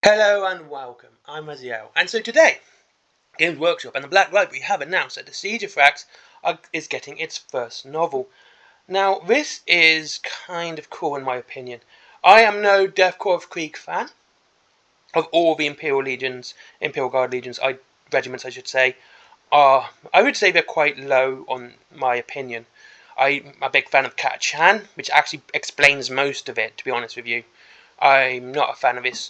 Hello and welcome, I'm Raziel, and so today, Games Workshop and the Black Library have announced that the Siege of Vraks is getting its first novel. Now, this is kind of cool in my opinion. I am no Death Corps of Krieg fan of all the Imperial Guard legions, regiments I should say, I would say they're quite low on my opinion. I'm a big fan of Kat-Chan, which actually explains most of it, to be honest with you. I'm not a fan of his,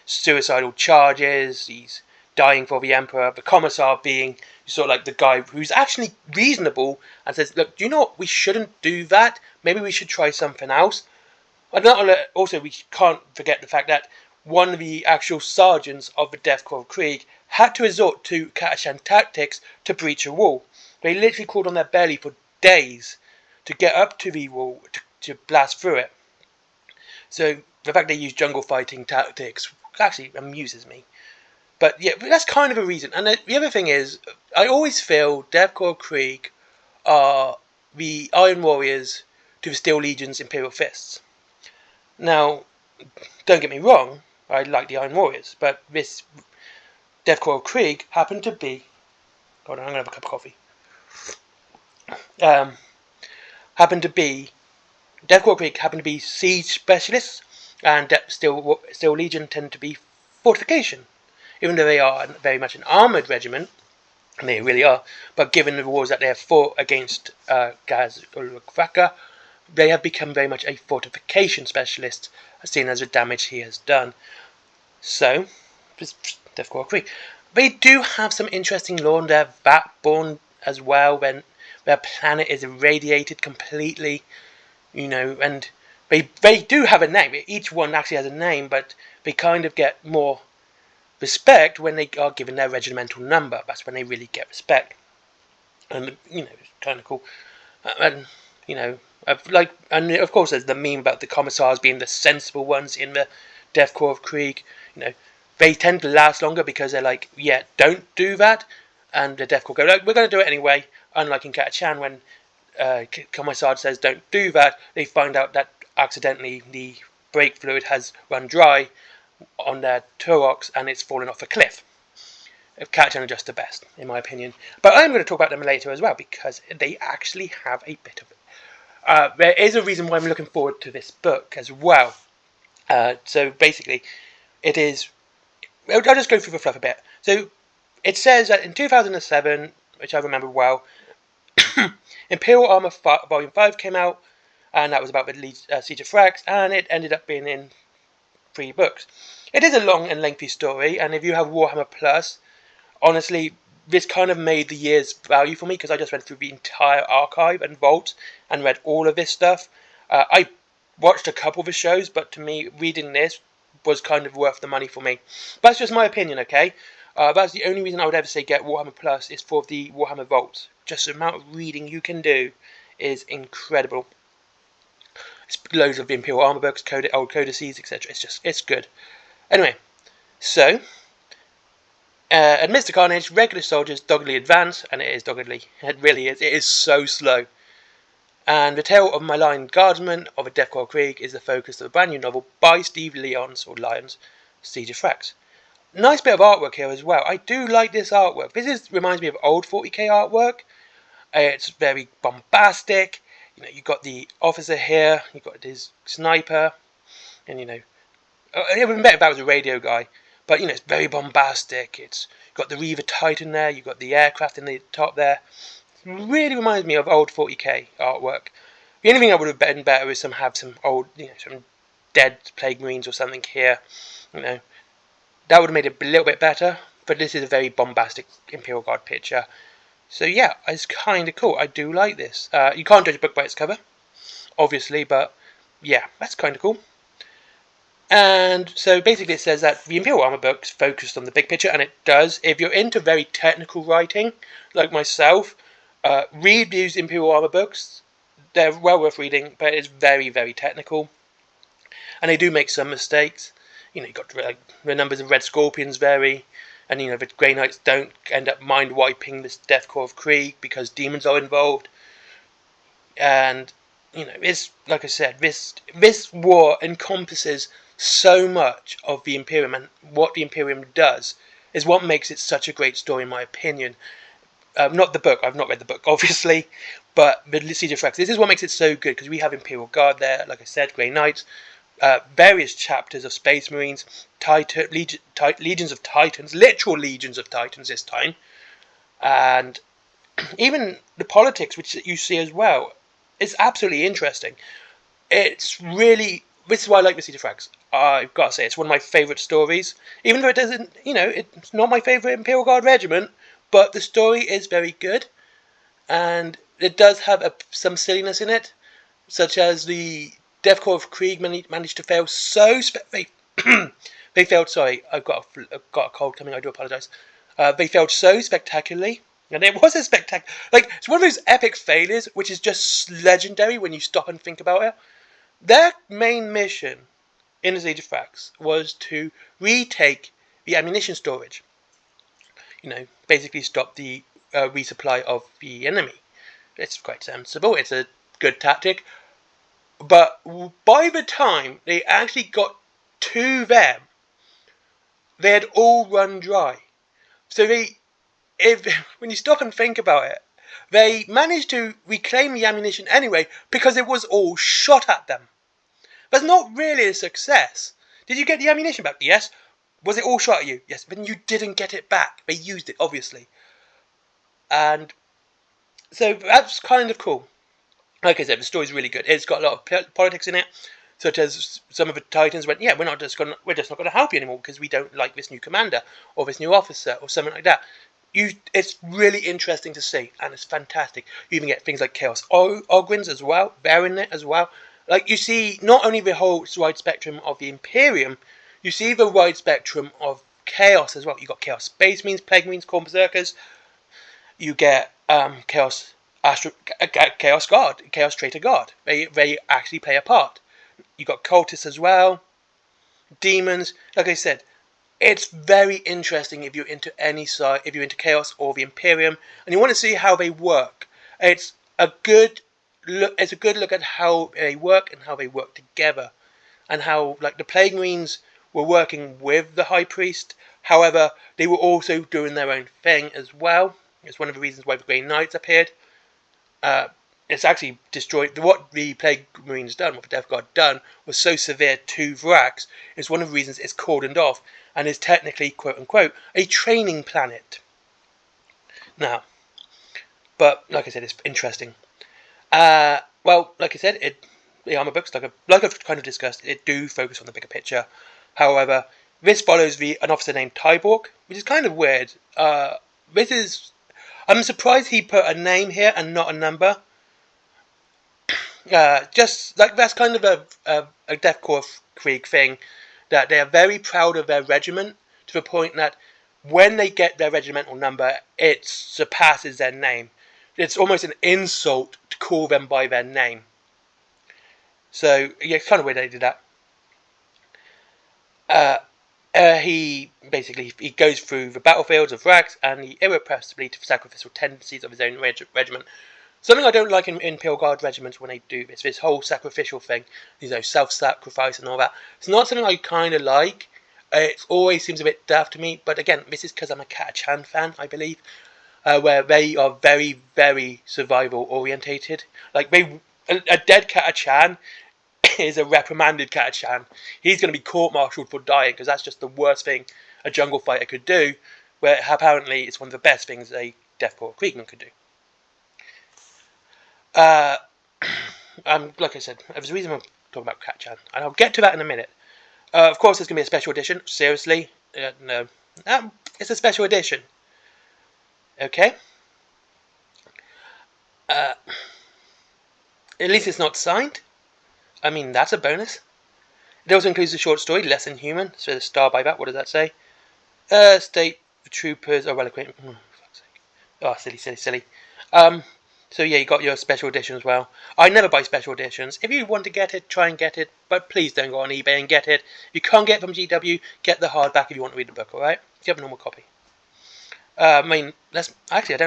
suicidal charges. He's dying for the Emperor. The Commissar being sort of like the guy who's actually reasonable and says, "Look, do you know what? We shouldn't do that. Maybe we should try something else." Also, we can't forget the fact that one of the actual sergeants of the Death Corps of Krieg had to resort to Katashan tactics to breach a wall. They literally crawled on their belly for days to get up to the wall to blast through it. So the fact they use jungle fighting tactics actually amuses me. But yeah, that's kind of a reason. And the other thing is, I always feel Death Corps Krieg are the Iron Warriors to the Steel Legion's Imperial Fists. Now, don't get me wrong, I like the Iron Warriors, but this Death Corps Krieg happened to be. Hold on, I'm gonna have a cup of coffee. Happened to be Death Corps Krieg happened to be siege specialists, and Steel Legion tend to be fortification, even though they are very much an armoured regiment. And they really are. But given the wars that they have fought against Gaz Ulraka, they have become very much a fortification specialist, seeing as the damage he has done. So, Death Corps Krieg. They do have some interesting lore in their Vatborn as well, when their planet is irradiated completely, and they do have a name. Each one actually has a name, but they kind of get more respect when they are given their regimental number. That's when they really get respect. And, it's kind of cool. And, and of course there's the meme about the commissars being the sensible ones in the Death Corps of Krieg. They tend to last longer because they're like, yeah, don't do that. And the Death Corps go, like, we're going to do it anyway. Unlike in Kat-Chan, when Commissar says don't do that, they find out that accidentally the brake fluid has run dry on their To Vraks and it's fallen off a cliff. Kat-Chan are just the best, in my opinion. But I'm going to talk about them later as well, because they actually have a bit of it. There is a reason why I'm looking forward to this book as well. So basically, it is. I'll just go through the fluff a bit. So it says that in 2007, which I remember well, Imperial Armor Volume 5 came out, and that was about the Siege of Vraks, and it ended up being in 3 books. It is a long and lengthy story, and if you have Warhammer Plus, honestly, this kind of made the year's value for me, because I just went through the entire archive and vault and read all of this stuff. I watched a couple of the shows, but to me, reading this was kind of worth the money for me. But that's just my opinion, okay? That's the only reason I would ever say get Warhammer Plus is for the Warhammer Vault. Just the amount of reading you can do is incredible. It's loads of Imperial Armor books, old codices, etc. It's good. Anyway, so amidst the carnage, regular soldiers doggedly advance, and it is doggedly. It really is. It is so slow. And the tale of maligned guardsmen of a Death Corps Krieg is the focus of a brand new novel by Steve Lyons, Siege of Vraks. Nice bit of artwork here as well. I do like this artwork. Reminds me of old 40k artwork. It's very bombastic. You've got the officer here. You've got his sniper, and it would be better if that was a radio guy. But it's very bombastic. It's got the Reaver Titan there. You've got the aircraft in the top there. It really reminds me of old 40k artwork. The only thing that would have been better is have some old, some dead Plague Marines or something here. That would have made it a little bit better. But this is a very bombastic Imperial Guard picture. So yeah, it's kind of cool. I do like this. You can't judge a book by its cover, obviously, but yeah, that's kind of cool. And so basically it says that the Imperial Armor book's focused on the big picture, and it does. If you're into very technical writing, like myself, read these Imperial Armor books. They're well worth reading, but it's very, very technical. And they do make some mistakes. You've got the numbers of Red Scorpions vary, and the Grey Knights don't end up mind wiping this Death Corps of Krieg because demons are involved. And it's like I said, this war encompasses so much of the Imperium and what the Imperium does is what makes it such a great story, in my opinion. Not the book. I've not read the book, obviously, but the Siege of Vraks. This is what makes it so good, because we have Imperial Guard there, like I said, Grey Knights, various chapters of Space Marines, legions of Titans, literal legions of Titans this time, and even the politics, which you see as well, is absolutely interesting. It's really, this is why I like the Siege of Vraks. I've got to say, it's one of my favourite stories, even though it doesn't, it's not my favourite Imperial Guard regiment, but the story is very good, and it does have some silliness in it, such as the Death Corps of Krieg managed to fail so they failed. Sorry, I've got a cold coming. I do apologise. They failed so spectacularly, and it was a spectacular. Like, it's one of those epic failures, which is just legendary when you stop and think about it. Their main mission in the Siege of Vraks was to retake the ammunition storage. Basically stop the resupply of the enemy. It's quite sensible. It's a good tactic. But by the time they actually got to them, they had all run dry. So when you stop and think about it, they managed to reclaim the ammunition anyway because it was all shot at them. That's not really a success. Did you get the ammunition back? Yes. Was it all shot at you? Yes. Then you didn't get it back. They used it, obviously. And so that's kind of cool. Like I said, the story's really good. It's got a lot of politics in it, such as some of the Titans went, yeah, we're just not going to help you anymore because we don't like this new commander or this new officer or something like that. It's really interesting to see, and it's fantastic. You even get things like Chaos Ogrins as well. They're in it as well. Like, you see not only the whole wide spectrum of the Imperium, you see the wide spectrum of Chaos as well. You got Chaos Space Marines, Plague Marines, Corps Berserkers. You get Chaos Guard, Chaos Traitor Guard. They actually play a part. You got cultists as well, demons. Like I said, it's very interesting if you're into any side, if you're into Chaos or the Imperium, and you want to see how they work. It's a good look. It's a good look at how they work and how they work together, and how, like, the Plague Marines were working with the High Priest. However, they were also doing their own thing as well. It's one of the reasons why the Grey Knights appeared. It's actually destroyed. What the Plague Marines done, what the Death Guard done, was so severe to Vraks. It's one of the reasons it's cordoned off and is technically, quote unquote, a training planet. Now, but like I said, it's interesting. Well, like I said, the armor books, like I've kind of discussed, it do focus on the bigger picture. However, this follows an officer named Tyborg, which is kind of weird. I'm surprised he put a name here and not a number. Just like, that's kind of a Death Corps Krieg thing, that they are very proud of their regiment to the point that when they get their regimental number, it surpasses their name. It's almost an insult to call them by their name. So yeah, it's kind of weird they did that. He goes through the battlefields of Vraks and the irrepressibly sacrificial tendencies of his own regiment. Something I don't like in Imperial Guard regiments when they do this whole sacrificial thing, self-sacrifice and all that. It's not something I kind of like. It always seems a bit daft to me, but again, this is because I'm a Catachan fan, I believe, where they are very, very survival orientated. Like, a dead Catachan is a reprimanded Catachan. He's going to be court-martialed for dying, because that's just the worst thing a jungle fighter could do, where apparently it's one of the best things a Death Corps Kriegman could do. Like I said, there's a reason I'm talking about Catachan, and I'll get to that in a minute. Of course, there's going to be a special edition. Seriously, no, it's a special edition. Okay. At least it's not signed. I mean, that's a bonus. It also includes the short story, Less Than Human. So the star by that. What does that say? State troopers are well equipped. For fuck's sake. Oh, silly. So yeah, you got your special edition as well. I never buy special editions. If you want to get it, try and get it, but please don't go on eBay and get it. If you can't get it from GW, get the hardback if you want to read the book, alright? If you have a normal copy. I don't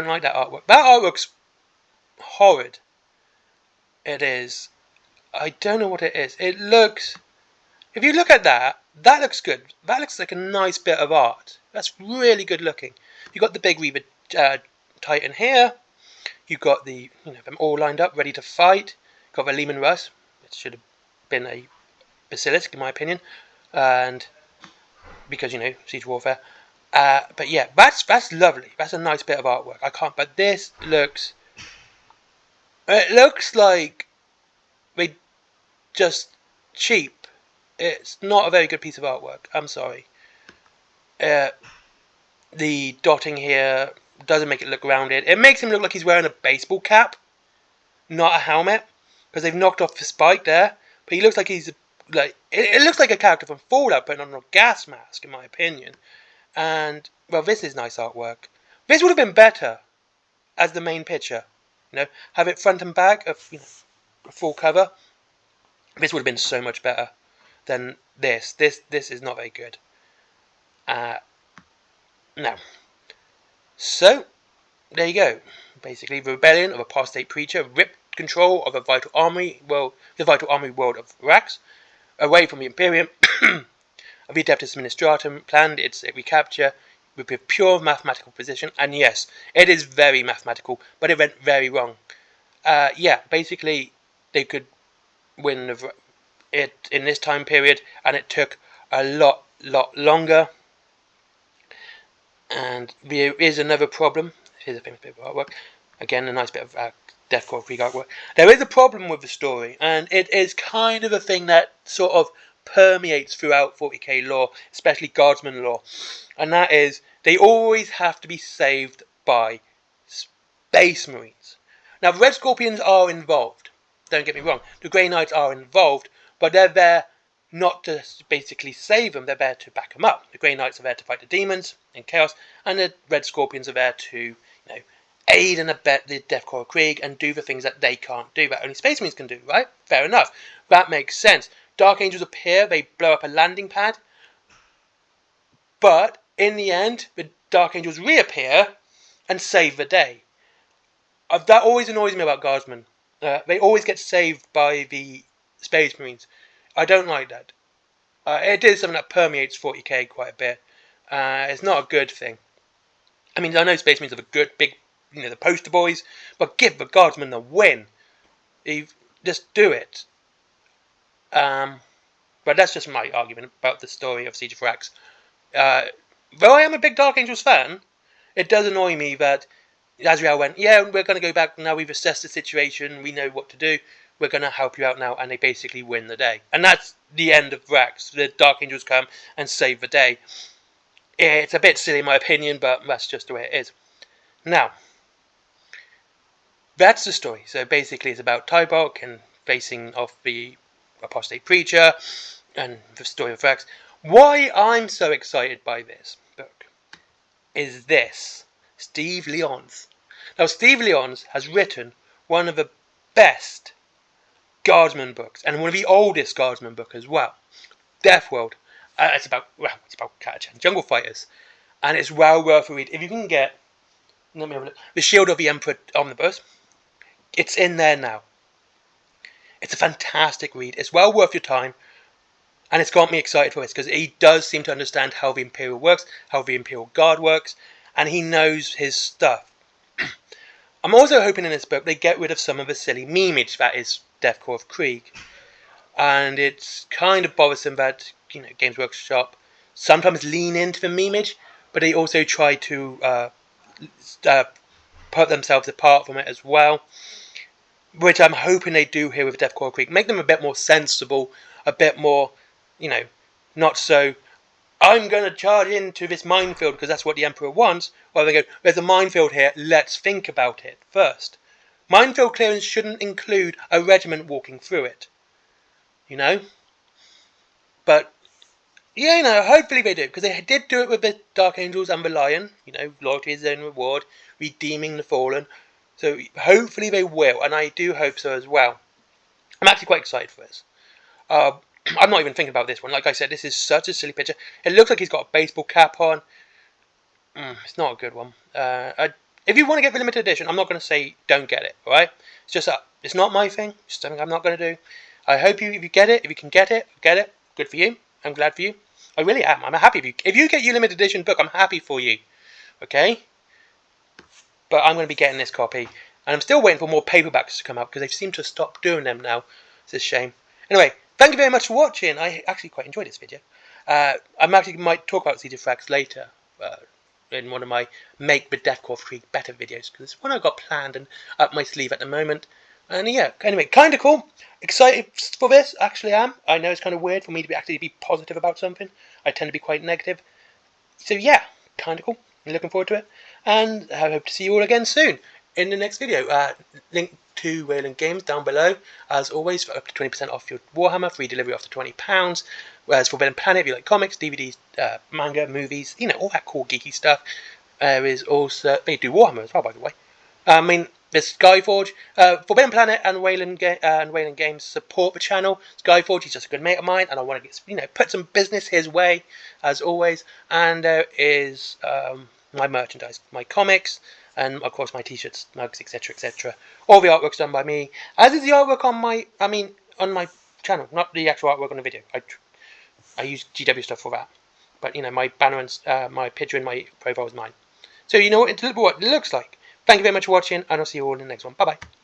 like that artwork. That artwork's horrid. It is. I don't know what it is. It looks If you look at that, that looks good. That looks like a nice bit of art. That's really good looking. You've got the big Reaver Titan here. You've got the, them all lined up, ready to fight. You've got the Lehman Russ. It should have been a Basilisk, in my opinion. And because, Siege Warfare. But yeah, that's lovely. That's a nice bit of artwork. But this looks... It looks like they just cheap. It's not a very good piece of artwork. I'm sorry. The dotting here doesn't make it look rounded. It makes him look like he's wearing a baseball cap, not a helmet, because they've knocked off the spike there. But he looks like he's it looks like a character from Fallout putting on a gas mask, in my opinion. And well, this is nice artwork. This would have been better as the main picture. Have it front and back of a full cover. This would have been so much better than this. This is not very good. No. So there you go. Basically, the rebellion of apostate preacher ripped control of the vital armory world of Vraks away from the Imperium. Of the Adeptus Ministratum planned its recapture with a pure mathematical precision, and yes, it is very mathematical, but it went very wrong. Basically, they could win it in this time period, and it took a lot longer. And there is another problem. Here's a famous bit of artwork. Again, a nice bit of Deathcore Krieg artwork. There is a problem with the story, and it is kind of a thing that sort of permeates throughout 40k lore, especially Guardsman lore. And that is, they always have to be saved by Space Marines. Now, the Red Scorpions are involved. Don't get me wrong. The Grey Knights are involved, but they're there not to basically save them, they're there to back them up. The Grey Knights are there to fight the demons in Chaos, and the Red Scorpions are there to, aid and abet the Deathcore Krieg and do the things that they can't do, that only Space Marines can do, right? Fair enough. That makes sense. Dark Angels appear, they blow up a landing pad, but in the end, the Dark Angels reappear and save the day. That always annoys me about Guardsmen. They always get saved by the Space Marines. I don't like that. It is something that permeates 40k quite a bit. It's not a good thing. I mean, I know Space Marines are the good, big, the poster boys, but give the Guardsmen the win. Just do it. But that's just my argument about the story of Siege of Vraks. Though I am a big Dark Angels fan, it does annoy me that Azrael went, yeah, we're going to go back now, we've assessed the situation, we know what to do, we're going to help you out now, and they basically win the day. And that's the end of Vraks. The Dark Angels come and save the day. It's a bit silly in my opinion, but that's just the way it is. Now, that's the story. So basically it's about Tybok and facing off the apostate preacher and the story of Vraks. Why I'm so excited by this book is this. Steve Lyons. Now, Steve Lyons has written one of the best Guardsman books, and one of the oldest Guardsman books as well. Deathworld. It's about Catachan Jungle Fighters, and it's well worth a read. If you can get, let me have a look, The Shield of the Emperor Omnibus, it's in there now. It's a fantastic read. It's well worth your time, and it's got me excited for this because he does seem to understand how the Imperial works, how the Imperial Guard works, and he knows his stuff. I'm also hoping in this book they get rid of some of the silly memeage that is Deathcore of Krieg. And it's kind of bothersome that, Games Workshop sometimes lean into the memeage, but they also try to put themselves apart from it as well. Which I'm hoping they do here with Deathcore of Krieg. Make them a bit more sensible, a bit more, not so, I'm going to charge into this minefield because that's what the Emperor wants. Well, they go, there's a minefield here, let's think about it first. Minefield clearance shouldn't include a regiment walking through it. But, hopefully they do. Because they did do it with the Dark Angels and the Lion. Loyalty is their own reward. Redeeming the fallen. So hopefully they will. And I do hope so as well. I'm actually quite excited for this. I'm not even thinking about this one. Like I said, this is such a silly picture. It looks like he's got a baseball cap on. It's not a good one. If you want to get the limited edition, I'm not going to say don't get it, alright? It's just it's not my thing. It's something I'm not going to do. I hope if you get it, if you can get it, get it. good for you. I'm glad for you. I really am. I'm happy for you. If you get your limited edition book, I'm happy for you. Okay? But I'm going to be getting this copy. And I'm still waiting for more paperbacks to come out because they seem to stop doing them now. It's a shame. Anyway, thank you very much for watching. I actually quite enjoyed this video. I might talk about To Vraks later in one of my Make the Deathcore Krieg better videos, because it's one I've got planned and up my sleeve at the moment. And yeah, anyway, kind of cool. Excited for this, actually am. I know it's kind of weird for me to actually be positive about something. I tend to be quite negative. So yeah, kind of cool. I'm looking forward to it. And I hope to see you all again soon in the next video. Link to Wayland Games down below, as always, for up to 20% off your Warhammer, free delivery after £20. Whereas Forbidden Planet, if you like comics, DVDs, manga, movies, all that cool geeky stuff, is also, they do Warhammer as well, by the way. I mean, there's Skyforge, Forbidden Planet and Wayland Games support the channel. Skyforge, he's just a good mate of mine, and I want to get, put some business his way, as always. And there is my merchandise, my comics, and of course my t-shirts, mugs, etc, etc. All the artwork's done by me, as is the artwork on my channel, not the actual artwork on the video. I use GW stuff for that, but my banner and my picture in my profile is mine. So you know what it looks like. Thank you very much for watching, and I'll see you all in the next one. Bye bye.